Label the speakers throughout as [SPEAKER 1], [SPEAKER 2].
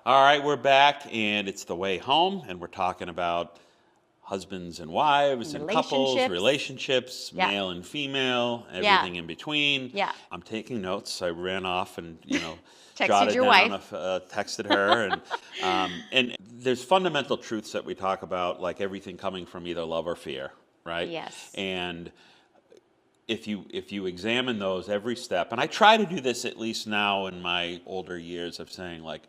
[SPEAKER 1] All right, we're back, and it's the way home, and we're talking about husbands and wives and couples, relationships,
[SPEAKER 2] Yeah.
[SPEAKER 1] male and female, everything in between.
[SPEAKER 2] Yeah.
[SPEAKER 1] I'm taking notes. I ran off and,
[SPEAKER 2] Texted
[SPEAKER 1] jotted
[SPEAKER 2] your
[SPEAKER 1] down,
[SPEAKER 2] wife.
[SPEAKER 1] texted her. And there's fundamental truths that we talk about, like everything coming from either love or fear, right?
[SPEAKER 2] Yes.
[SPEAKER 1] And if you examine those every step, and I try to do this at least now in my older years of saying, like,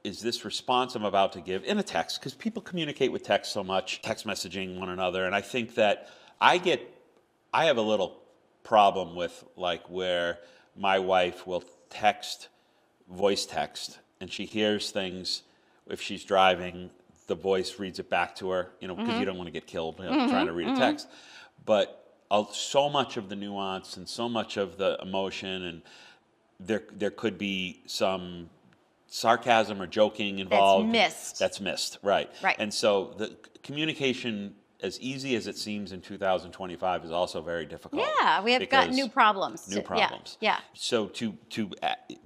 [SPEAKER 1] is this response I'm about to give in a text? Because people communicate with text so much, text messaging one another, and I think that I have a little problem with, like, where my wife will voice text, and she hears things. If she's driving, the voice reads it back to her, because you don't want to get killed trying to read a text. But so much of the nuance and so much of the emotion, and there could be some sarcasm or joking involved. That's missed, right. And so the communication, as easy as it seems in 2025, is also very difficult.
[SPEAKER 2] Yeah, we have got new problems.
[SPEAKER 1] Yeah. So to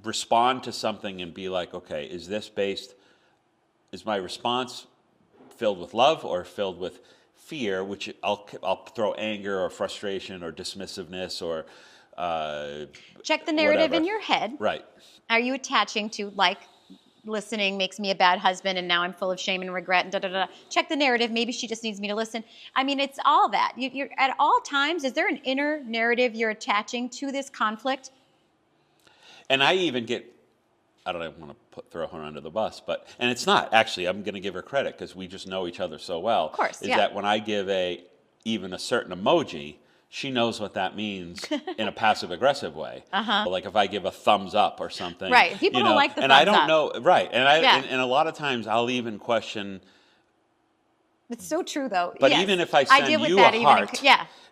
[SPEAKER 1] respond to something and be like, okay, is my response filled with love or filled with fear, which I'll throw anger or frustration or dismissiveness or
[SPEAKER 2] check the narrative
[SPEAKER 1] whatever
[SPEAKER 2] in your head.
[SPEAKER 1] Right.
[SPEAKER 2] Are you attaching to, like, listening makes me a bad husband and now I'm full of shame and regret and da-da-da. Check the narrative. Maybe she just needs me to listen. I mean, it's all that. You're at all times, is there an inner narrative you're attaching to this conflict?
[SPEAKER 1] And I even I don't want to throw her under the bus, and it's not. Actually, I'm going to give her credit because we just know each other so well.
[SPEAKER 2] Of course,
[SPEAKER 1] that when I give even a certain emoji, she knows what that means in a passive-aggressive way. Like if I give a thumbs up or something.
[SPEAKER 2] Right. People don't like the thumbs
[SPEAKER 1] up. And I don't
[SPEAKER 2] up.
[SPEAKER 1] know. Right. And and a lot of times I'll even question.
[SPEAKER 2] It's so true, though.
[SPEAKER 1] But even if I send you a heart,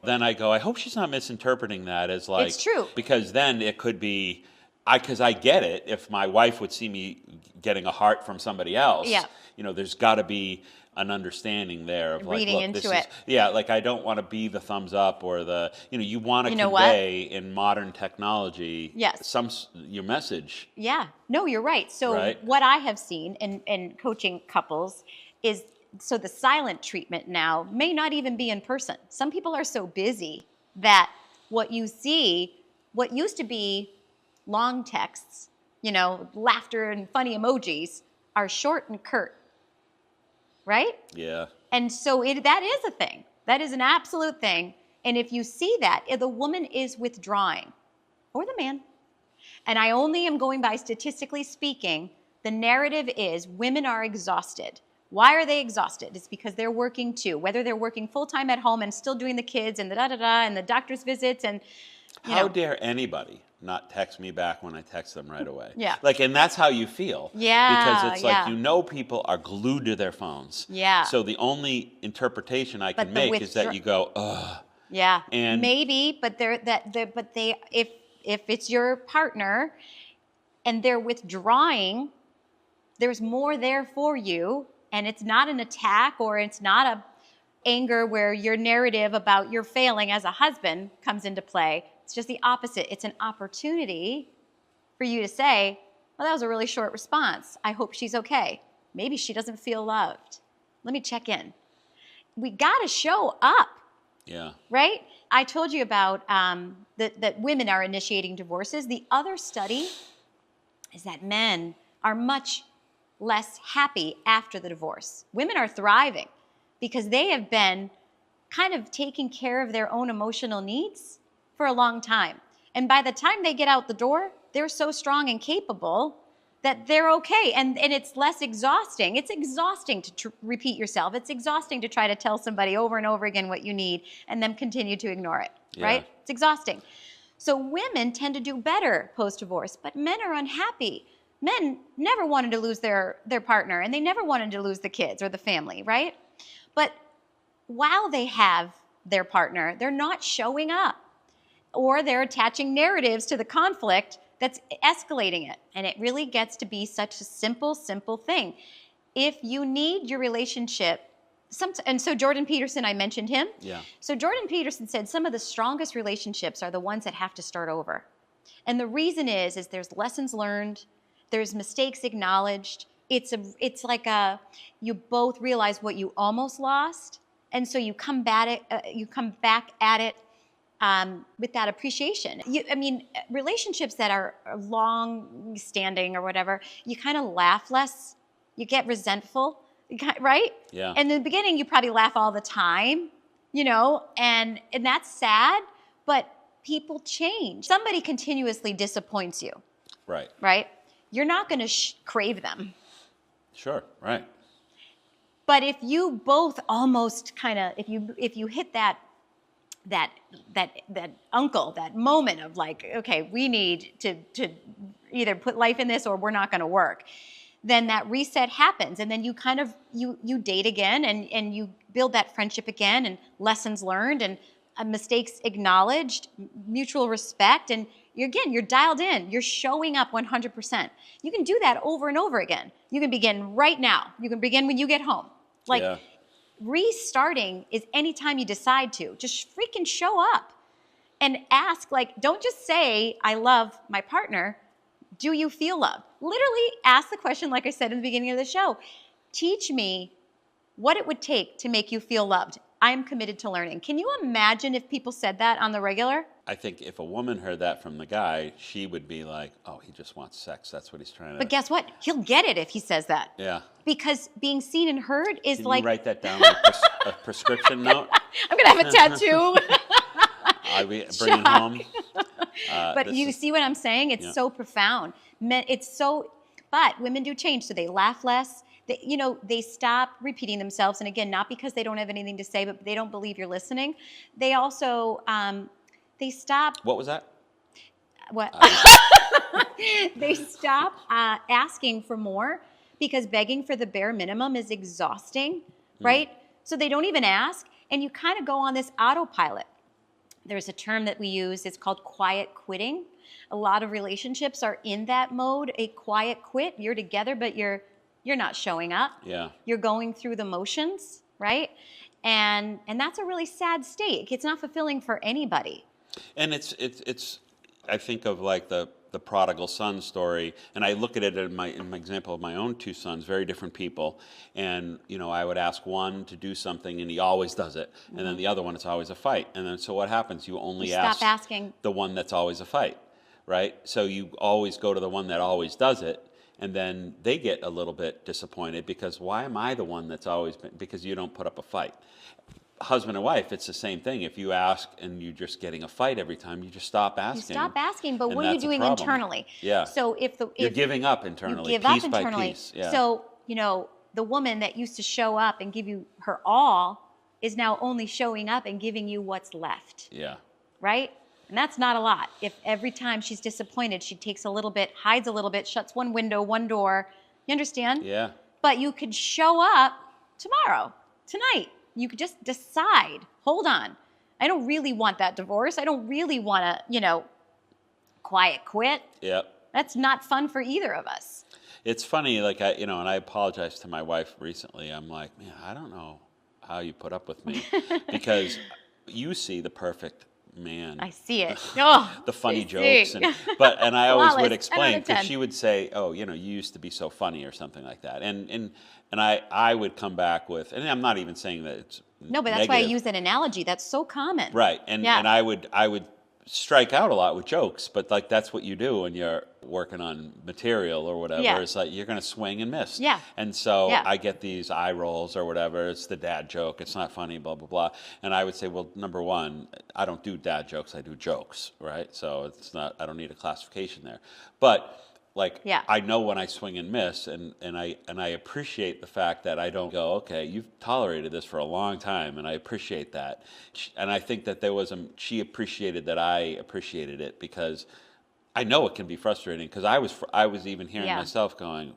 [SPEAKER 1] then I go, I hope she's not misinterpreting that as like.
[SPEAKER 2] It's true.
[SPEAKER 1] Because then it could be, because I get it. If my wife would see me getting a heart from somebody else, there's got to be an understanding there of, like,
[SPEAKER 2] reading
[SPEAKER 1] look,
[SPEAKER 2] into it.
[SPEAKER 1] Like I don't want to be the thumbs up or the, you want to convey in modern technology your message.
[SPEAKER 2] Yeah, no, you're right. So what I have seen in coaching couples is, so the silent treatment now may not even be in person. Some people are so busy that what you see, what used to be long texts, laughter and funny emojis, are short and curt. Right?
[SPEAKER 1] Yeah.
[SPEAKER 2] And so that is a thing. That is an absolute thing. And if you see that, if the woman is withdrawing, or the man, and I only am going by statistically speaking, the narrative is women are exhausted. Why are they exhausted? It's because they're working too. Whether they're working full-time at home and still doing the kids and the da-da-da and the doctor's visits and,
[SPEAKER 1] How dare anybody not text me back when I text them right away?
[SPEAKER 2] Yeah.
[SPEAKER 1] Like, and that's how you feel.
[SPEAKER 2] Yeah.
[SPEAKER 1] Because it's like, people are glued to their phones.
[SPEAKER 2] Yeah.
[SPEAKER 1] So the only interpretation I can make is that you go, ugh.
[SPEAKER 2] Yeah.
[SPEAKER 1] And
[SPEAKER 2] maybe, but if it's your partner and they're withdrawing, there's more there for you, and it's not an attack or it's not a anger where your narrative about your failing as a husband comes into play. It's just the opposite. It's an opportunity for you to say, well, that was a really short response. I hope she's okay. Maybe she doesn't feel loved. Let me check in. We got to show up.
[SPEAKER 1] Yeah.
[SPEAKER 2] Right? I told you about that women are initiating divorces. The other study is that men are much less happy after the divorce. Women are thriving because they have been kind of taking care of their own emotional needs for a long time. And by the time they get out the door, they're so strong and capable that they're okay. And it's less exhausting. It's exhausting to repeat yourself. It's exhausting to try to tell somebody over and over again what you need and then continue to ignore it, right? It's exhausting. So women tend to do better post-divorce, but men are unhappy. Men never wanted to lose their partner, and they never wanted to lose the kids or the family, right? But while they have their partner, they're not showing up, or they're attaching narratives to the conflict that's escalating it. And it really gets to be such a simple, simple thing. If you need your relationship, and so Jordan Peterson, I mentioned him.
[SPEAKER 1] Yeah.
[SPEAKER 2] So Jordan Peterson said some of the strongest relationships are the ones that have to start over. And the reason is there's lessons learned, there's mistakes acknowledged. it's like you both realize what you almost lost, and so you come back at it with that appreciation. I mean, relationships that are long standing or whatever, you kind of laugh less, you get resentful, right?
[SPEAKER 1] Yeah.
[SPEAKER 2] And in the beginning, you probably laugh all the time, and that's sad, but people change. Somebody continuously disappoints you,
[SPEAKER 1] Right.
[SPEAKER 2] right? You're not going to crave them.
[SPEAKER 1] Sure. Right.
[SPEAKER 2] But if you both almost kind of, if you hit that uncle, that moment of like, okay, we need to either put life in this or we're not going to work, then that reset happens, and then you kind of you date again, and you build that friendship again, and lessons learned, and mistakes acknowledged, mutual respect, and you're dialed in. You're showing up 100%. You can do that over and over again. You can begin right now. You can begin when you get home. Like,
[SPEAKER 1] Yeah.
[SPEAKER 2] restarting is anytime you decide to. Just freaking show up and ask, like, don't just say, I love my partner. Do you feel loved? Literally ask the question, like I said in the beginning of the show. Teach me what it would take to make you feel loved. I am committed to learning. Can you imagine if people said that on the regular?
[SPEAKER 1] I think if a woman heard that from the guy, she would be like, oh, he just wants sex. That's what he's trying to.
[SPEAKER 2] But guess what? He'll get it if he says that.
[SPEAKER 1] Yeah.
[SPEAKER 2] Because being seen and heard is
[SPEAKER 1] Can
[SPEAKER 2] like.
[SPEAKER 1] you write that down on a prescription note?
[SPEAKER 2] I'm going to have a tattoo.
[SPEAKER 1] I bring it home.
[SPEAKER 2] But you see what I'm saying? It's so profound. But women do change. So they laugh less. They stop repeating themselves. And again, not because they don't have anything to say, but they don't believe you're listening. They also, they stop.
[SPEAKER 1] What was that?
[SPEAKER 2] What? They stop asking for more, because begging for the bare minimum is exhausting, right? So they don't even ask. And you kind of go on this autopilot. There's a term that we use. It's called quiet quitting. A lot of relationships are in that mode, a quiet quit. You're together, but you're not showing up.
[SPEAKER 1] Yeah.
[SPEAKER 2] You're going through the motions, right? And that's a really sad state. It's not fulfilling for anybody.
[SPEAKER 1] And it's I think of like the prodigal son story, and I look at it in my example of my own two sons, very different people. And I would ask one to do something, and he always does it, and then the other one, it's always a fight. And then so what happens? You only ask
[SPEAKER 2] stop asking
[SPEAKER 1] the one that's always a fight, right? So you always go to the one that always does it. And then they get a little bit disappointed because why am I the one that's always been, because you don't put up a fight. Husband and wife, it's the same thing. If you ask and you're just getting a fight every time, you just stop asking.
[SPEAKER 2] You stop asking, but
[SPEAKER 1] and
[SPEAKER 2] what are you
[SPEAKER 1] that's a
[SPEAKER 2] doing
[SPEAKER 1] problem.
[SPEAKER 2] internally?
[SPEAKER 1] Yeah.
[SPEAKER 2] So
[SPEAKER 1] you're giving up internally,
[SPEAKER 2] you give
[SPEAKER 1] piece
[SPEAKER 2] up
[SPEAKER 1] by
[SPEAKER 2] internally.
[SPEAKER 1] piece. Yeah.
[SPEAKER 2] So, the woman that used to show up and give you her all is now only showing up and giving you what's left.
[SPEAKER 1] Yeah.
[SPEAKER 2] Right? And that's not a lot. If every time she's disappointed, she takes a little bit, hides a little bit, shuts one window, one door. You understand?
[SPEAKER 1] Yeah.
[SPEAKER 2] But you could show up tomorrow, tonight. You could just decide, hold on, I don't really want that divorce. I don't really want to, quiet quit.
[SPEAKER 1] Yeah.
[SPEAKER 2] That's not fun for either of us.
[SPEAKER 1] It's funny, like and I apologized to my wife recently. I'm like, man, I don't know how you put up with me because you see the perfect man.
[SPEAKER 2] I see it. Oh,
[SPEAKER 1] the funny
[SPEAKER 2] I
[SPEAKER 1] jokes,
[SPEAKER 2] see.
[SPEAKER 1] and I always
[SPEAKER 2] Flawless.
[SPEAKER 1] would
[SPEAKER 2] 10 out
[SPEAKER 1] explain
[SPEAKER 2] of 10.
[SPEAKER 1] because she would say, "Oh, you used to be so funny" or something like that, and I would come back with, and I'm not even saying that it's
[SPEAKER 2] no, but that's why I
[SPEAKER 1] negative.
[SPEAKER 2] use that analogy. That's so common.
[SPEAKER 1] Right, and I would strike out a lot with jokes, but like that's what you do when you're working on material or whatever.
[SPEAKER 2] Yeah.
[SPEAKER 1] It's like you're going to swing and miss.
[SPEAKER 2] Yeah.
[SPEAKER 1] And so
[SPEAKER 2] Yeah.
[SPEAKER 1] I get these eye rolls or whatever. It's the dad joke. It's not funny, blah, blah, blah. And I would say, well, number one, I don't do dad jokes. I do jokes, right? So it's not, I don't need a classification there. But I know when I swing and miss, and I appreciate the fact that I don't go, okay, you've tolerated this for a long time, and I appreciate that. And I think that she appreciated that I appreciated it because I know it can be frustrating because I was even hearing myself going,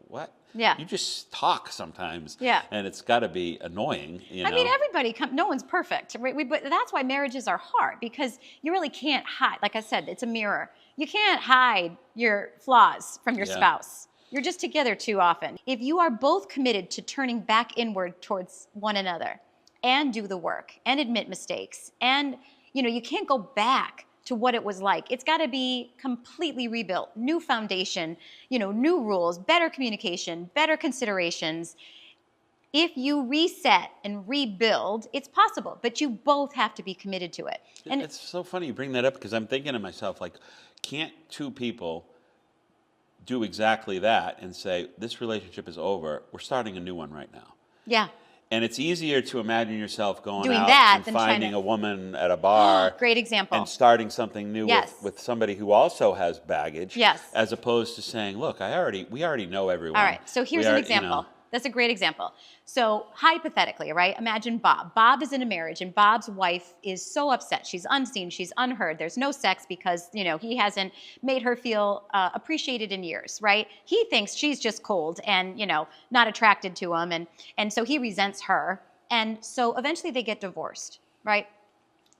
[SPEAKER 1] what?
[SPEAKER 2] Yeah.
[SPEAKER 1] You just talk sometimes.
[SPEAKER 2] Yeah.
[SPEAKER 1] And it's got to be annoying,
[SPEAKER 2] I mean, everybody, no one's perfect. Right? But that's why marriages are hard because you really can't hide. Like I said, it's a mirror. You can't hide your flaws from your spouse. You're just together too often. If you are both committed to turning back inward towards one another and do the work and admit mistakes and, you can't go back to what it was like. It's got to be completely rebuilt, new foundation, new rules, better communication, better considerations. If you reset and rebuild, it's possible, but you both have to be committed to it. And
[SPEAKER 1] it's so funny you bring that up, because I'm thinking to myself, like, can't two people do exactly that and say, this relationship is over, we're starting a new one right now?
[SPEAKER 2] yeah,
[SPEAKER 1] And it's easier to imagine yourself going
[SPEAKER 2] doing
[SPEAKER 1] out
[SPEAKER 2] that
[SPEAKER 1] and
[SPEAKER 2] than trying
[SPEAKER 1] finding
[SPEAKER 2] to,
[SPEAKER 1] a woman at a bar
[SPEAKER 2] great example.
[SPEAKER 1] and starting something new
[SPEAKER 2] Yes.
[SPEAKER 1] with somebody who also has baggage,
[SPEAKER 2] Yes.
[SPEAKER 1] as opposed to saying, look, we already know everyone.
[SPEAKER 2] All right, so here's an example. That's a great example. So hypothetically, right, imagine Bob. Bob is in a marriage, and Bob's wife is so upset. She's unseen, she's unheard. There's no sex because, he hasn't made her feel appreciated in years, right? He thinks she's just cold and, not attracted to him, and so he resents her. And so eventually they get divorced, right?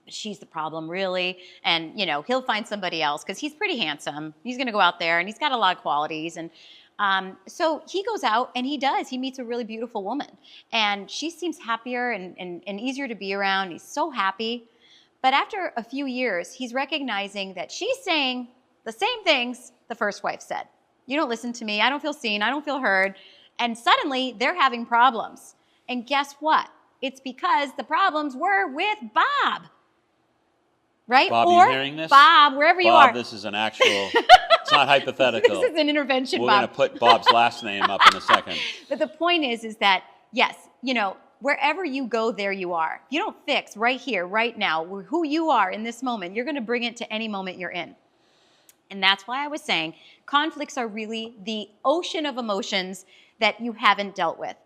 [SPEAKER 2] She's the problem, really. And, he'll find somebody else because he's pretty handsome. He's going to go out there, and he's got a lot of qualities. And so he goes out, and he meets a really beautiful woman. And she seems happier and easier to be around. He's so happy. But after a few years, he's recognizing that she's saying the same things the first wife said. You don't listen to me. I don't feel seen. I don't feel heard. And suddenly they're having problems. And guess what? It's because the problems were with Bob. Right?
[SPEAKER 1] Bob,
[SPEAKER 2] or
[SPEAKER 1] you hearing this?
[SPEAKER 2] Bob, wherever you are.
[SPEAKER 1] Bob, this is an actual, it's not hypothetical.
[SPEAKER 2] This is an intervention,
[SPEAKER 1] We're
[SPEAKER 2] Bob.
[SPEAKER 1] going to put Bob's last name up in a second.
[SPEAKER 2] But the point is that, yes, wherever you go, there you are. You don't fix right here, right now, who you are in this moment. You're going to bring it to any moment you're in. And that's why I was saying conflicts are really the ocean of emotions that you haven't dealt with.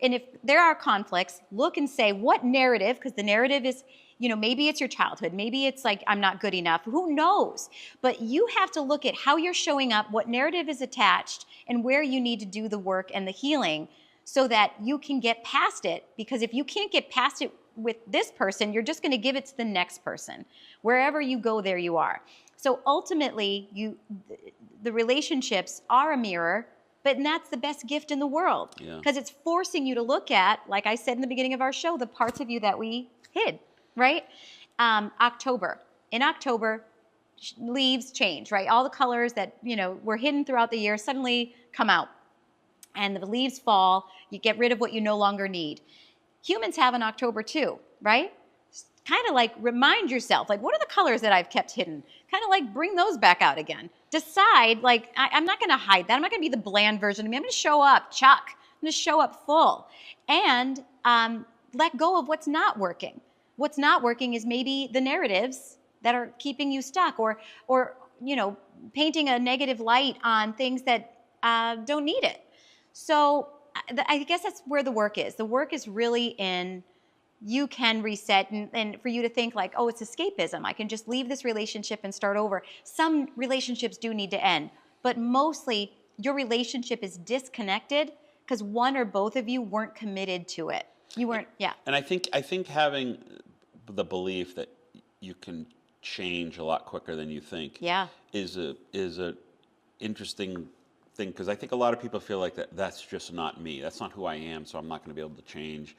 [SPEAKER 2] And if there are conflicts, look and say, what narrative, because the narrative is, maybe it's your childhood. Maybe it's like, I'm not good enough. Who knows? But you have to look at how you're showing up, what narrative is attached, and where you need to do the work and the healing so that you can get past it. Because if you can't get past it with this person, you're just going to give it to the next person. Wherever you go, there you are. So ultimately, the relationships are a mirror, but that's the best gift in the world. Because it's forcing you to look at, like I said in the beginning of our show, the parts of you that we hid. Right? October. In October, leaves change, right? All the colors that, were hidden throughout the year suddenly come out. And the leaves fall. You get rid of what you no longer need. Humans have an October too, right? Kind of like remind yourself, like, what are the colors that I've kept hidden? Kind of like bring those back out again. Decide, like, I'm not going to hide that. I'm not going to be the bland version of me. I'm going to show up, Chuck. I'm going to show up full. And let go of what's not working. What's not working is maybe the narratives that are keeping you stuck or painting a negative light on things that don't need it. So I guess that's where the work is. The work is really in you can reset and for you to think like, oh, it's escapism. I can just leave this relationship and start over. Some relationships do need to end, but mostly your relationship is disconnected because one or both of you weren't committed to it. You weren't, yeah.
[SPEAKER 1] And I think having the belief that you can change a lot quicker than you think, is a interesting thing, because I think a lot of people feel like that's just not me. That's not who I am, so I'm not going to be able to change.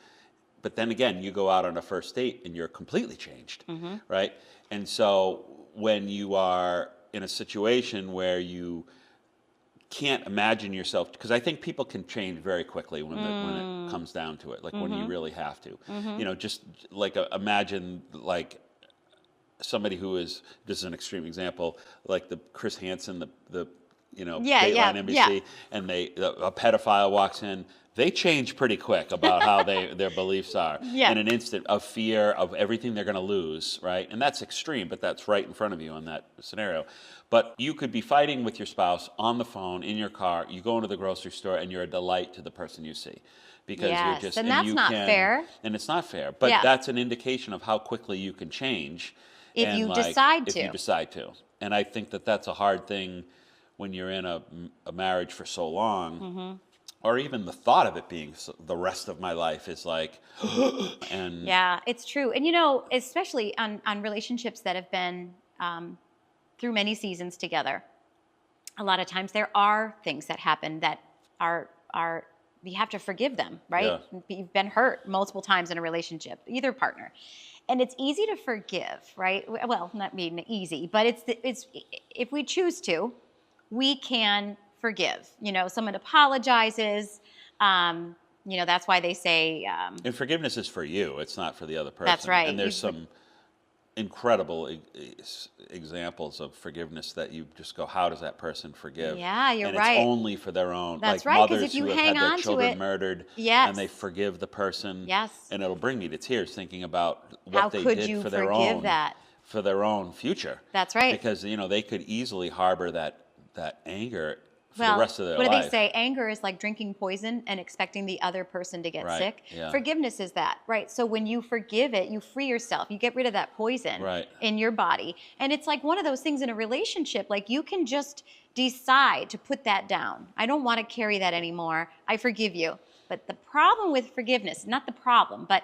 [SPEAKER 1] But then again, you go out on a first date and you're completely changed, right? And so when you are in a situation where you can't imagine yourself, because I think people can change very quickly when it comes down to it, like when you really have to. Just like imagine like somebody who is, this is an extreme example, like the Chris Hansen, the Dateline NBC, and a pedophile walks in. They change pretty quick about how their beliefs are in an instant of fear of everything they're going to lose, right? And that's extreme, but that's right in front of you in that scenario. But you could be fighting with your spouse on the phone, in your car, you go into the grocery store, and you're a delight to the person you see. Because you're just,
[SPEAKER 2] and that's not fair.
[SPEAKER 1] And it's not fair, but that's an indication of how quickly you can change.
[SPEAKER 2] If you decide to.
[SPEAKER 1] If you decide to. And I think that's a hard thing when you're in a marriage for so long. Or even the thought of it being the rest of my life is like, and
[SPEAKER 2] yeah, it's true. And especially on relationships that have been through many seasons together, a lot of times there are things that happen that are you have to forgive them, right?
[SPEAKER 1] Yeah.
[SPEAKER 2] You've been hurt multiple times in a relationship, either partner. And it's easy to forgive, right? Well, not mean easy, but it's if we choose to, we can forgive. You know, someone apologizes. That's why they say
[SPEAKER 1] And forgiveness is for you. It's not for the other person.
[SPEAKER 2] that's right.
[SPEAKER 1] And there's some incredible examples of forgiveness that you just go, how does that person forgive?
[SPEAKER 2] Yeah, you're
[SPEAKER 1] and
[SPEAKER 2] right.
[SPEAKER 1] it's only for their own.
[SPEAKER 2] That's
[SPEAKER 1] like
[SPEAKER 2] right, 'cause
[SPEAKER 1] mothers
[SPEAKER 2] if you
[SPEAKER 1] who have
[SPEAKER 2] hang
[SPEAKER 1] had their
[SPEAKER 2] on to
[SPEAKER 1] children
[SPEAKER 2] it-
[SPEAKER 1] murdered,
[SPEAKER 2] Yes.
[SPEAKER 1] and they forgive the person.
[SPEAKER 2] Yes.
[SPEAKER 1] And it'll bring me to tears thinking about what
[SPEAKER 2] How
[SPEAKER 1] they
[SPEAKER 2] could
[SPEAKER 1] did
[SPEAKER 2] you
[SPEAKER 1] for their
[SPEAKER 2] forgive
[SPEAKER 1] own
[SPEAKER 2] that?
[SPEAKER 1] for their own future.
[SPEAKER 2] That's right.
[SPEAKER 1] Because they could easily harbor that anger for
[SPEAKER 2] Well,
[SPEAKER 1] the rest of their
[SPEAKER 2] what
[SPEAKER 1] life.
[SPEAKER 2] do they say? Anger is like drinking poison and expecting the other person to get
[SPEAKER 1] Right,
[SPEAKER 2] sick.
[SPEAKER 1] yeah.
[SPEAKER 2] Forgiveness is that, right? So when you forgive it, you free yourself. You get rid of that poison
[SPEAKER 1] Right.
[SPEAKER 2] in your body. And it's like one of those things in a relationship, like you can just decide to put that down. I don't want to carry that anymore. I forgive you. But the problem with forgiveness, not the problem, but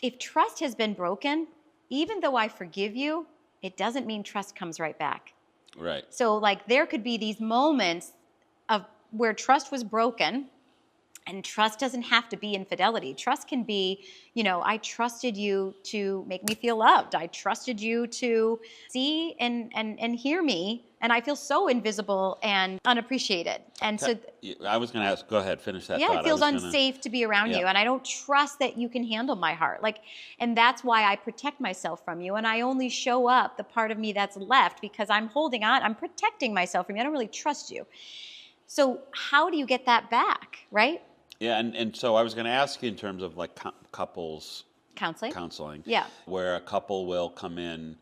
[SPEAKER 2] if trust has been broken, even though I forgive you, it doesn't mean trust comes right back.
[SPEAKER 1] Right.
[SPEAKER 2] So like there could be these moments of where trust was broken, and trust doesn't have to be infidelity. Trust can be, I trusted you to make me feel loved. I trusted you to see and hear me, and I feel so invisible and unappreciated. And so
[SPEAKER 1] I was going to ask, go ahead, finish that
[SPEAKER 2] yeah,
[SPEAKER 1] thought.
[SPEAKER 2] it feels unsafe to be around
[SPEAKER 1] Yeah.
[SPEAKER 2] you, and I don't trust that you can handle my heart. And that's why I protect myself from you, and I only show up the part of me that's left because I'm holding on. I'm protecting myself from you. I don't really trust you. So how do you get that back, right?
[SPEAKER 1] Yeah, and so I was going to ask you in terms of like couples
[SPEAKER 2] Counseling.
[SPEAKER 1] yeah, where a couple will come in,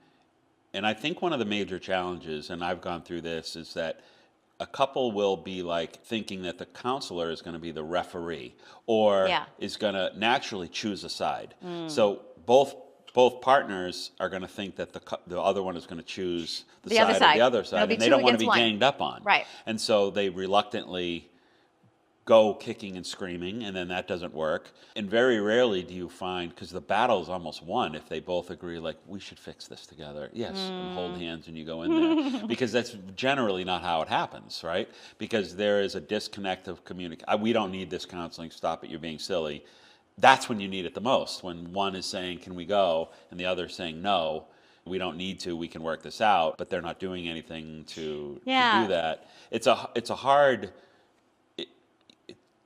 [SPEAKER 1] and I think one of the major challenges, and I've gone through this, is that a couple will be like thinking that the counselor is going to be the referee or
[SPEAKER 2] Yeah.
[SPEAKER 1] is going to naturally choose a side. So both partners are going to think that the other one is going to choose the
[SPEAKER 2] other
[SPEAKER 1] side
[SPEAKER 2] side.
[SPEAKER 1] of the other
[SPEAKER 2] It'll
[SPEAKER 1] side,
[SPEAKER 2] be
[SPEAKER 1] and they
[SPEAKER 2] two
[SPEAKER 1] don't want to be
[SPEAKER 2] against one.
[SPEAKER 1] ganged up on.
[SPEAKER 2] Right.
[SPEAKER 1] And so they reluctantly go kicking and screaming, and then that doesn't work. And very rarely do you find, because the battle is almost won if they both agree, like, we should fix this together. Yes, and hold hands and you go in there. Because that's generally not how it happens, right? Because there is a disconnect of communication. We don't need this counseling. Stop it. You're being silly. That's when you need it the most, when one is saying, can we go? And the other is saying, no, we don't need to. We can work this out. But they're not doing anything to do that. It's a hard...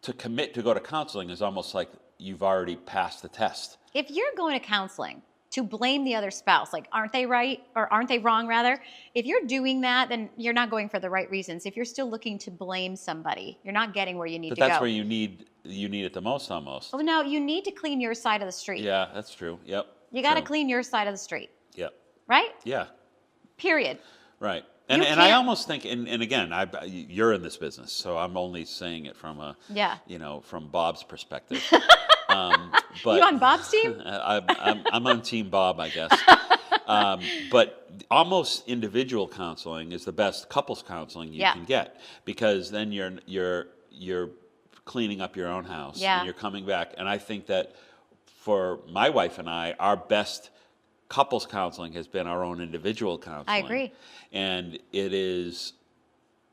[SPEAKER 1] To commit to go to counseling is almost like you've already passed the test.
[SPEAKER 2] If you're going to counseling to blame the other spouse, like aren't they right or aren't they wrong rather, if you're doing that, then you're not going for the right reasons. If you're still looking to blame somebody, you're not getting where you need to go.
[SPEAKER 1] But that's where you need it the most almost.
[SPEAKER 2] Oh no, you need to clean your side of the street.
[SPEAKER 1] Yeah, that's true. Yep.
[SPEAKER 2] You got to
[SPEAKER 1] True.
[SPEAKER 2] clean your side of the street.
[SPEAKER 1] Yep.
[SPEAKER 2] Right?
[SPEAKER 1] Yeah.
[SPEAKER 2] Period.
[SPEAKER 1] Right. And
[SPEAKER 2] You
[SPEAKER 1] I
[SPEAKER 2] can't-
[SPEAKER 1] almost think, and again, you're in this business, so I'm only saying it from from Bob's perspective. But
[SPEAKER 2] You on Bob's team?
[SPEAKER 1] I'm on Team Bob, I guess. But almost individual counseling is the best couples counseling you can get, because then you're cleaning up your own house and you're coming back. And I think that for my wife and I, our best couples counseling has been our own individual counseling.
[SPEAKER 2] I agree.
[SPEAKER 1] And it is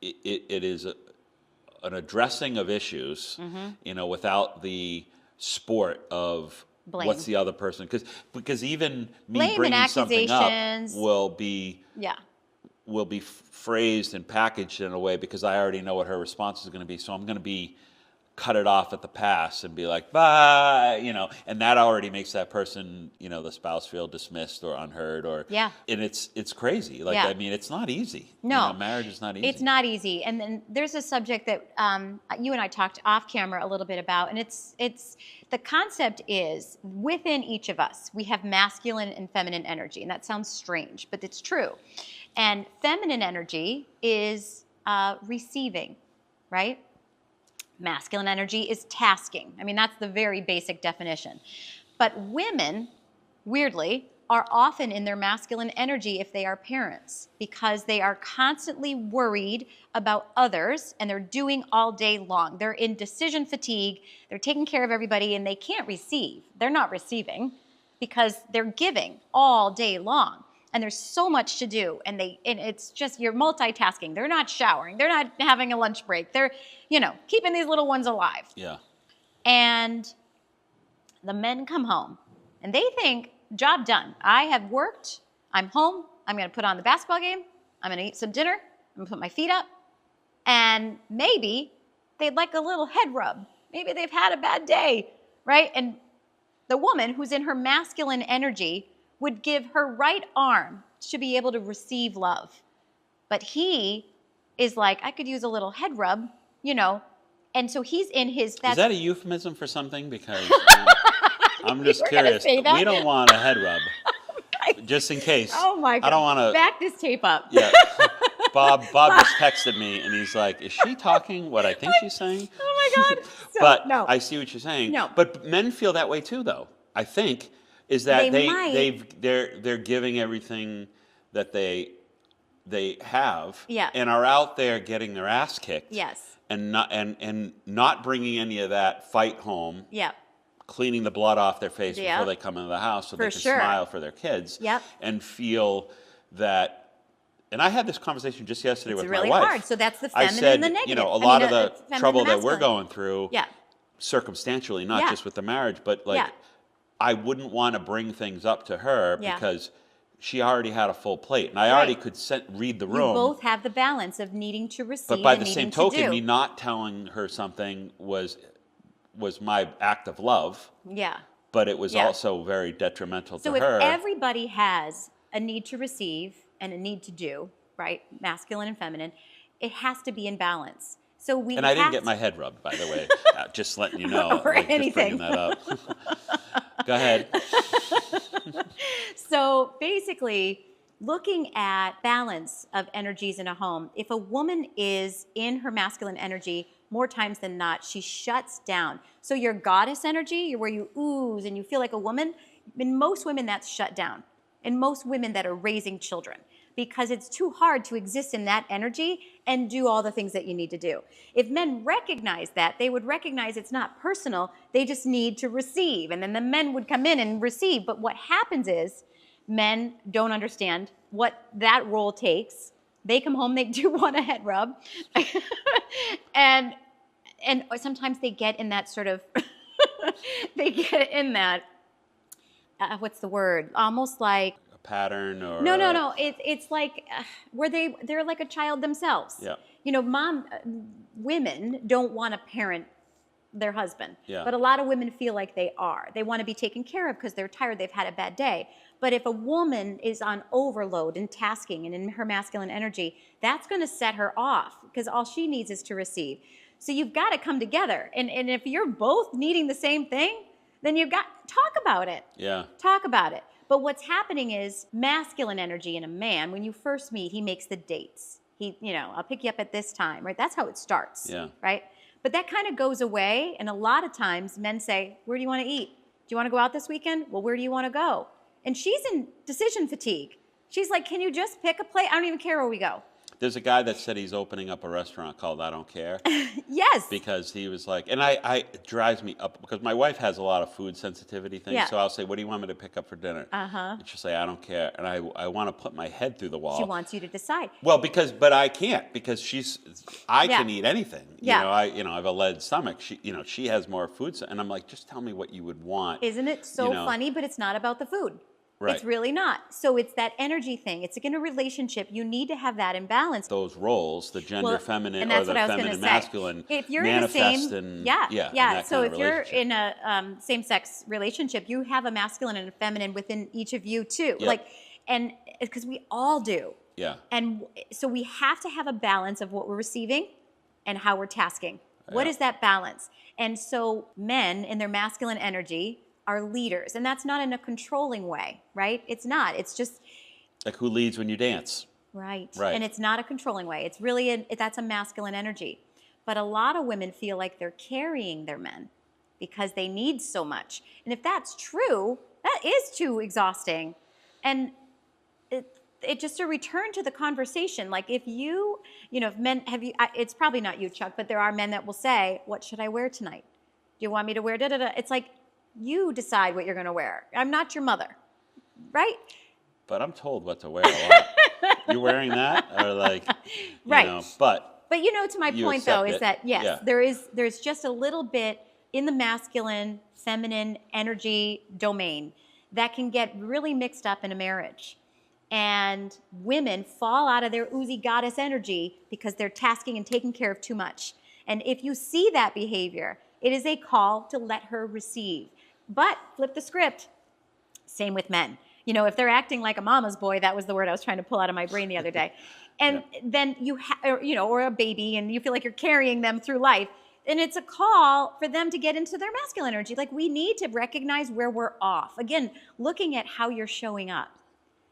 [SPEAKER 1] an addressing of issues, without the sport of
[SPEAKER 2] Blame.
[SPEAKER 1] what's the other person, because even me
[SPEAKER 2] Blame and
[SPEAKER 1] bringing something up
[SPEAKER 2] accusations.
[SPEAKER 1] will be phrased and packaged in a way, because I already know what her response is going to be, so I'm going to cut it off at the pass and be like, bye, and that already makes that person, the spouse, feel dismissed or unheard, and it's crazy. Like, I mean, it's not easy.
[SPEAKER 2] No.
[SPEAKER 1] Marriage is not easy.
[SPEAKER 2] It's not easy. And then there's a subject that you and I talked off camera a little bit about, and it's the concept is within each of us, we have masculine and feminine energy, and that sounds strange, but it's true. And feminine energy is receiving, right? Masculine energy is tasking. I mean, that's the very basic definition. But women, weirdly, are often in their masculine energy if they are parents, because they are constantly worried about others, and they're doing all day long. They're in decision fatigue. They're taking care of everybody, and they can't receive. They're not receiving because they're giving all day long. and there's so much to do, and it's just you're multitasking. They're not showering. They're not having a lunch break. They're, keeping these little ones alive.
[SPEAKER 1] Yeah.
[SPEAKER 2] And the men come home, and they think, job done. I have worked. I'm home. I'm going to put on the basketball game. I'm going to eat some dinner. I'm going to put my feet up. And maybe they'd like a little head rub. Maybe they've had a bad day, right? And the woman who's in her masculine energy would give her right arm to be able to receive love. But he is like, I could use a little head rub, And so he's in his...
[SPEAKER 1] Is that a euphemism for something? Because I'm just
[SPEAKER 2] were gonna
[SPEAKER 1] curious.
[SPEAKER 2] say that.
[SPEAKER 1] We don't want a head rub. Just in case.
[SPEAKER 2] Oh my God.
[SPEAKER 1] I don't want to...
[SPEAKER 2] Back this tape up.
[SPEAKER 1] Yeah. Bob just texted me, and he's like, is she talking what I think she's saying?
[SPEAKER 2] Oh my God. So,
[SPEAKER 1] But
[SPEAKER 2] no.
[SPEAKER 1] I see what you're saying.
[SPEAKER 2] No.
[SPEAKER 1] But men feel that way too, though. I think is that
[SPEAKER 2] They
[SPEAKER 1] they're giving everything that they have,
[SPEAKER 2] Yeah.
[SPEAKER 1] and are out there getting their ass kicked.
[SPEAKER 2] Yes.
[SPEAKER 1] And not bringing any of that fight home.
[SPEAKER 2] Yeah.
[SPEAKER 1] Cleaning the blood off their face
[SPEAKER 2] Yeah.
[SPEAKER 1] before they come into the house, so
[SPEAKER 2] For
[SPEAKER 1] they can
[SPEAKER 2] sure.
[SPEAKER 1] smile for their kids.
[SPEAKER 2] Yep.
[SPEAKER 1] And feel that. And I had this conversation just yesterday with
[SPEAKER 2] really
[SPEAKER 1] my wife.
[SPEAKER 2] hard. So that's the
[SPEAKER 1] I
[SPEAKER 2] feminine
[SPEAKER 1] said,
[SPEAKER 2] and the negative.
[SPEAKER 1] a lot of
[SPEAKER 2] feminine
[SPEAKER 1] the
[SPEAKER 2] and
[SPEAKER 1] trouble that we're
[SPEAKER 2] masculine.
[SPEAKER 1] going through,
[SPEAKER 2] Yeah.
[SPEAKER 1] circumstantially, not
[SPEAKER 2] Yeah.
[SPEAKER 1] just with the marriage, but like,
[SPEAKER 2] Yeah.
[SPEAKER 1] I wouldn't want to bring things up to her
[SPEAKER 2] Yeah.
[SPEAKER 1] because she already had a full plate, and I
[SPEAKER 2] Right.
[SPEAKER 1] already could read the room.
[SPEAKER 2] You both have the balance of needing to receive
[SPEAKER 1] But by
[SPEAKER 2] and
[SPEAKER 1] the
[SPEAKER 2] needing
[SPEAKER 1] same
[SPEAKER 2] to
[SPEAKER 1] token,
[SPEAKER 2] do.
[SPEAKER 1] me not telling her something was my act of love,
[SPEAKER 2] Yeah.
[SPEAKER 1] but it was
[SPEAKER 2] Yeah.
[SPEAKER 1] also very detrimental
[SPEAKER 2] So
[SPEAKER 1] to
[SPEAKER 2] if
[SPEAKER 1] her.
[SPEAKER 2] everybody has a need to receive and a need to do, right, masculine and feminine, it has to be in balance. So we
[SPEAKER 1] And I didn't
[SPEAKER 2] have
[SPEAKER 1] get my head rubbed, by the way. Just letting you know.
[SPEAKER 2] Or
[SPEAKER 1] Just
[SPEAKER 2] anything.
[SPEAKER 1] bringing that up. Go ahead.
[SPEAKER 2] So basically, looking at balance of energies in a home, if a woman is in her masculine energy, more times than not, she shuts down. So your goddess energy, where you ooze and you feel like a woman, in most women that's shut down. In most women that are raising children, because it's too hard to exist in that energy and do all the things that you need to do. If men recognize that, they would recognize it's not personal, they just need to receive. And then the men would come in and receive. But what happens is men don't understand what that role takes. They come home, they do want a head rub. and sometimes they get in that sort of, they get in that, what's the word? Almost like
[SPEAKER 1] A pattern or...
[SPEAKER 2] no. It's like where they're like a child themselves.
[SPEAKER 1] Yeah.
[SPEAKER 2] Women don't want to parent their husband,
[SPEAKER 1] Yeah.
[SPEAKER 2] but a lot of women feel like they are. They want to be taken care of because they're tired, they've had a bad day. But if a woman is on overload and tasking and in her masculine energy, that's going to set her off because all she needs is to receive. So you've got to come together. And if you're both needing the same thing, then you've got talk about it.
[SPEAKER 1] Yeah.
[SPEAKER 2] Talk about it. But what's happening is masculine energy in a man, when you first meet, he makes the dates. I'll pick you up at this time, right? That's how it starts,
[SPEAKER 1] Yeah.
[SPEAKER 2] right? But that kind of goes away. And a lot of times men say, where do you want to eat? Do you want to go out this weekend? Well, where do you want to go? And she's in decision fatigue. She's like, can you just pick a place? I don't even care where we go.
[SPEAKER 1] There's a guy that said he's opening up a restaurant called I Don't Care.
[SPEAKER 2] Yes.
[SPEAKER 1] Because he was like, and it drives me up because my wife has a lot of food sensitivity things.
[SPEAKER 2] Yeah.
[SPEAKER 1] So I'll say, what do you want me to pick up for dinner?
[SPEAKER 2] Uh-huh.
[SPEAKER 1] And she'll say, I don't care. And I want to put my head through the wall.
[SPEAKER 2] She wants you to decide.
[SPEAKER 1] Well, but I can't because I
[SPEAKER 2] Yeah.
[SPEAKER 1] can eat anything.
[SPEAKER 2] Yeah.
[SPEAKER 1] I have a lead stomach. She has more food. And I'm like, just tell me what you would want.
[SPEAKER 2] Isn't it so funny? But it's not about the food.
[SPEAKER 1] Right.
[SPEAKER 2] It's really not. So it's that energy thing. It's in a relationship. You need to have that in balance.
[SPEAKER 1] Those roles, the gender
[SPEAKER 2] Well,
[SPEAKER 1] feminine
[SPEAKER 2] and
[SPEAKER 1] or
[SPEAKER 2] that's
[SPEAKER 1] the
[SPEAKER 2] what I was
[SPEAKER 1] feminine
[SPEAKER 2] gonna say.
[SPEAKER 1] masculine,
[SPEAKER 2] If you're
[SPEAKER 1] manifest
[SPEAKER 2] in the same,
[SPEAKER 1] in
[SPEAKER 2] yeah.
[SPEAKER 1] that
[SPEAKER 2] So
[SPEAKER 1] kind
[SPEAKER 2] if
[SPEAKER 1] of
[SPEAKER 2] you're
[SPEAKER 1] relationship.
[SPEAKER 2] in a same-sex relationship, you have a masculine and a feminine within each of you too.
[SPEAKER 1] Yep.
[SPEAKER 2] And because we all do.
[SPEAKER 1] Yeah.
[SPEAKER 2] And so we have to have a balance of what we're receiving and how we're tasking. What
[SPEAKER 1] Yeah.
[SPEAKER 2] is that balance? And so men in their masculine energy are leaders, and that's not in a controlling way, right? It's not. It's just
[SPEAKER 1] Like who leads when you dance?
[SPEAKER 2] right.
[SPEAKER 1] Right.
[SPEAKER 2] And it's not a controlling way. It's really that's a masculine energy. But a lot of women feel like they're carrying their men because they need so much. And if that's true, that is too exhausting. And it just a return to the conversation. Like if if men it's probably not you, Chuck, but there are men that will say, "What should I wear tonight? Do you want me to wear da da da?" It's like you decide what you're going to wear. I'm not your mother, right?
[SPEAKER 1] but I'm told what to wear a lot. You wearing that? Or like,
[SPEAKER 2] Right.
[SPEAKER 1] but
[SPEAKER 2] But to my
[SPEAKER 1] you
[SPEAKER 2] point though
[SPEAKER 1] accept
[SPEAKER 2] is
[SPEAKER 1] it.
[SPEAKER 2] that yes,
[SPEAKER 1] Yeah.
[SPEAKER 2] there's just a little bit in the masculine, feminine energy domain that can get really mixed up in a marriage. And women fall out of their oozy goddess energy because they're tasking and taking care of too much. And if you see that behavior, it is a call to let her receive. But flip the script. Same with men. If they're acting like a mama's boy, that was the word I was trying to pull out of my brain the other day. And then or a baby, and you feel like you're carrying them through life. And it's a call for them to get into their masculine energy. Like, we need to recognize where we're off. Again, looking at how you're showing up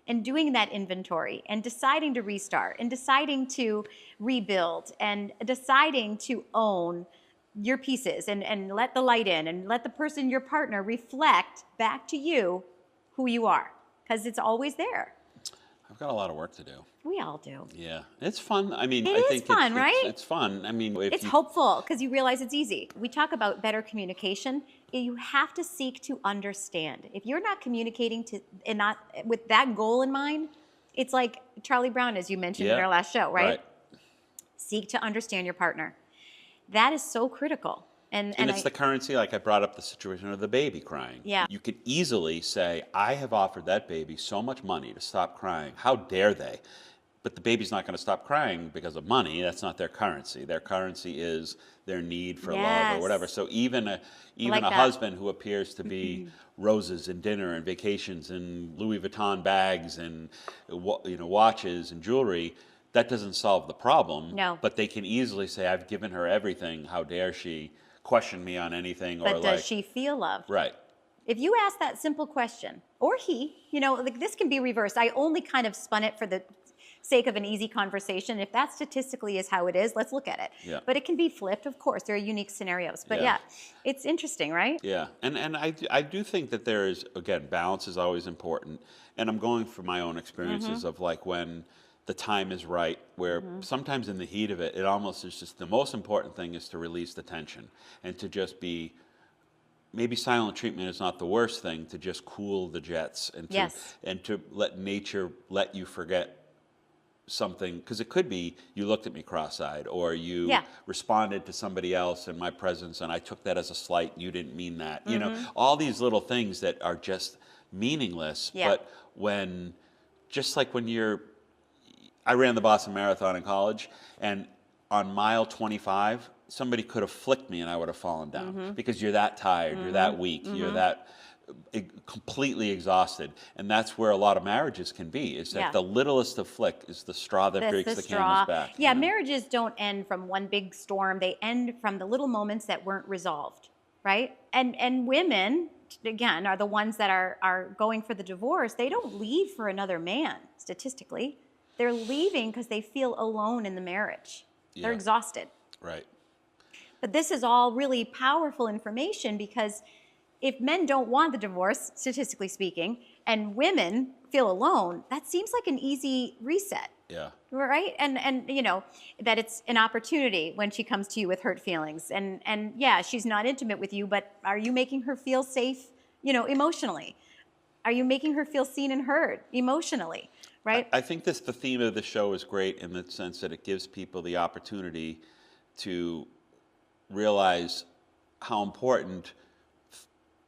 [SPEAKER 2] and doing that inventory and deciding to restart and deciding to rebuild and deciding to own your pieces and let the light in and let the person, your partner, reflect back to you who you are, because it's always there.
[SPEAKER 1] I've got a lot of work to do.
[SPEAKER 2] We all do.
[SPEAKER 1] Yeah, it's fun. I mean,
[SPEAKER 2] It
[SPEAKER 1] I
[SPEAKER 2] is
[SPEAKER 1] think
[SPEAKER 2] fun, right?
[SPEAKER 1] It's fun. I mean, if
[SPEAKER 2] It's
[SPEAKER 1] you,
[SPEAKER 2] hopeful because you realize it's easy. We talk about better communication. You have to seek to understand. If you're not communicating and not with that goal in mind, it's like Charlie Brown, as you mentioned in our last show, right? Seek to understand your partner. That is so critical. And
[SPEAKER 1] it's the currency, like I brought up the situation of the baby crying.
[SPEAKER 2] Yeah.
[SPEAKER 1] You could easily say, I have offered that baby so much money to stop crying. How dare they? But the baby's not going to stop crying because of money. That's not their currency. Their currency is their need for love or whatever. So even a husband who appears to be roses and dinner and vacations and Louis Vuitton bags and watches and jewelry, that doesn't solve the problem.
[SPEAKER 2] No.
[SPEAKER 1] But they can easily say, I've given her everything. How dare she question me on anything?
[SPEAKER 2] But does she feel loved?
[SPEAKER 1] Right.
[SPEAKER 2] If you ask that simple question, or he, like, this can be reversed. I only kind of spun it for the sake of an easy conversation. If that statistically is how it is, let's look at it.
[SPEAKER 1] Yeah.
[SPEAKER 2] But it can be flipped, of course. There are unique scenarios. But it's interesting, right?
[SPEAKER 1] Yeah, and I do think that there is, again, balance is always important. And I'm going from my own experiences of like when the time is right, where sometimes in the heat of it, it almost is just the most important thing is to release the tension and to just be, maybe silent treatment is not the worst thing, to just cool the jets and to let nature let you forget something, because it could be you looked at me cross-eyed or you responded to somebody else in my presence and I took that as a slight, you didn't mean that. All these little things that are just meaningless. But when, just like when I ran the Boston Marathon in college, and on mile 25, somebody could have flicked me and I would have fallen down because you're that tired, you're that weak, you're that completely exhausted. And that's where a lot of marriages can be, is that the littlest of flick is the straw that breaks the camel's back.
[SPEAKER 2] Yeah, marriages don't end from one big storm. They end from the little moments that weren't resolved, right? And women, again, are the ones that are going for the divorce. They don't leave for another man, statistically. They're leaving because they feel alone in the marriage. They're exhausted.
[SPEAKER 1] Right.
[SPEAKER 2] But this is all really powerful information, because if men don't want the divorce, statistically speaking, and women feel alone, that seems like an easy reset.
[SPEAKER 1] Yeah.
[SPEAKER 2] Right? And that it's an opportunity when she comes to you with hurt feelings. And she's not intimate with you, but are you making her feel safe, emotionally? Are you making her feel seen and heard emotionally? Right?
[SPEAKER 1] I think the theme of the show is great in the sense that it gives people the opportunity to realize how important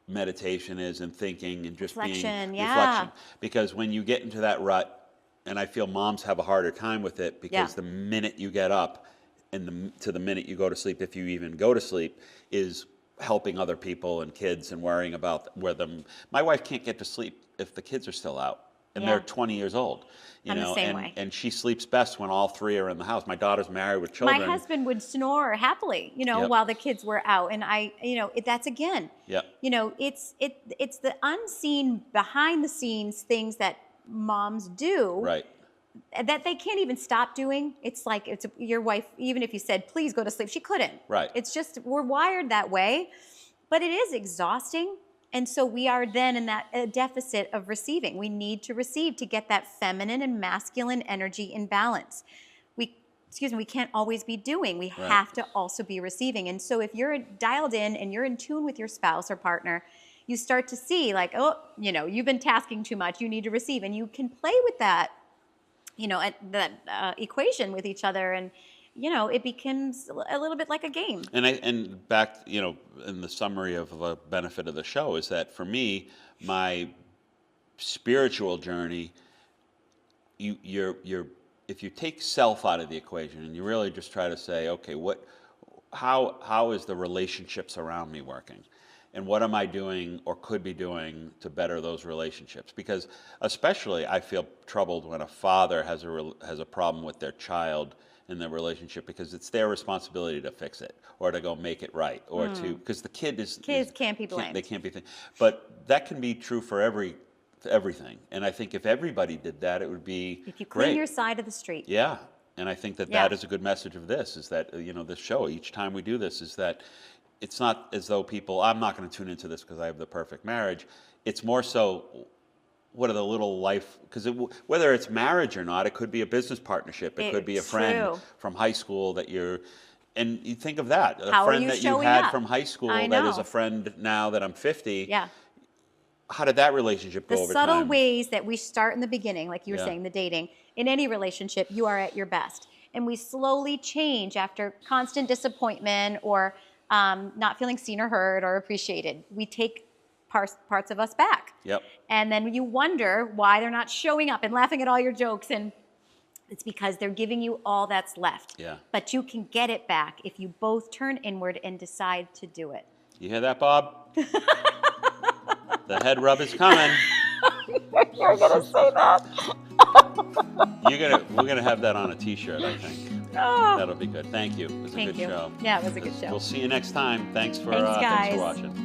[SPEAKER 1] meditation is, and thinking, and just
[SPEAKER 2] reflection.
[SPEAKER 1] Reflection. Because when you get into that rut, and I feel moms have a harder time with it, because the minute you get up and to the minute you go to sleep, if you even go to sleep, is helping other people and kids and worrying about where them. My wife can't get to sleep if the kids are still out. And they're 20 years old,
[SPEAKER 2] I'm the same way.
[SPEAKER 1] And she sleeps best when all three are in the house. My daughter's married with children.
[SPEAKER 2] My husband would snore happily, while the kids were out. And that's again, it's the unseen, behind the scenes things that moms do.
[SPEAKER 1] Right.
[SPEAKER 2] That they can't even stop doing. It's like, your wife, even if you said, please go to sleep, she couldn't.
[SPEAKER 1] Right.
[SPEAKER 2] It's just, we're wired that way, but it is exhausting. And so we are then in that deficit of receiving. We need to receive to get that feminine and masculine energy in balance. We can't always be doing. We have to also be receiving. And so if you're dialed in and you're in tune with your spouse or partner, you start to see like, oh, you've been tasking too much, you need to receive. And you can play with that, equation with each other. And, it becomes a little bit like a game.
[SPEAKER 1] And back, in the summary of the benefit of the show is that for me, my spiritual journey, if you take self out of the equation and you really just try to say, okay, how is the relationships around me working? And what am I doing or could be doing to better those relationships? Because especially I feel troubled when a father has a problem with their child in their relationship, because it's their responsibility to fix it or to go make it right, or because the kids
[SPEAKER 2] can't be blamed.
[SPEAKER 1] They can't be. But that can be true for everything. And I think if everybody did that, it would be
[SPEAKER 2] if you clean
[SPEAKER 1] great.
[SPEAKER 2] your side of the street.
[SPEAKER 1] Yeah. And I think that is a good message of this, is that, this show, each time we do this, is that it's not as though I'm not going to tune into this because I have the perfect marriage. It's more so, what are the little life, because whether it's marriage or not, it could be a business partnership. It could be a friend from high school and you think of that, a friend that you had from high school that is a friend now that I'm 50.
[SPEAKER 2] Yeah.
[SPEAKER 1] How did that relationship go over time?
[SPEAKER 2] The subtle ways that we start in the beginning, like you were saying, the dating, in any relationship, you are at your best. And we slowly change after constant disappointment or not feeling seen or heard or appreciated. We take parts of us back.
[SPEAKER 1] Yep.
[SPEAKER 2] And then you wonder why they're not showing up and laughing at all your jokes. And it's because they're giving you all that's left.
[SPEAKER 1] Yeah.
[SPEAKER 2] But you can get it back if you both turn inward and decide to do it.
[SPEAKER 1] You hear that, Bob? The head rub is coming.
[SPEAKER 2] You're going to say that.
[SPEAKER 1] We're gonna have that on a T-shirt, I think.
[SPEAKER 2] Oh.
[SPEAKER 1] That'll be good. Thank you. It was a good show.
[SPEAKER 2] Yeah, it was a good show.
[SPEAKER 1] We'll see you next time. Thanks for
[SPEAKER 2] guys.
[SPEAKER 1] watching.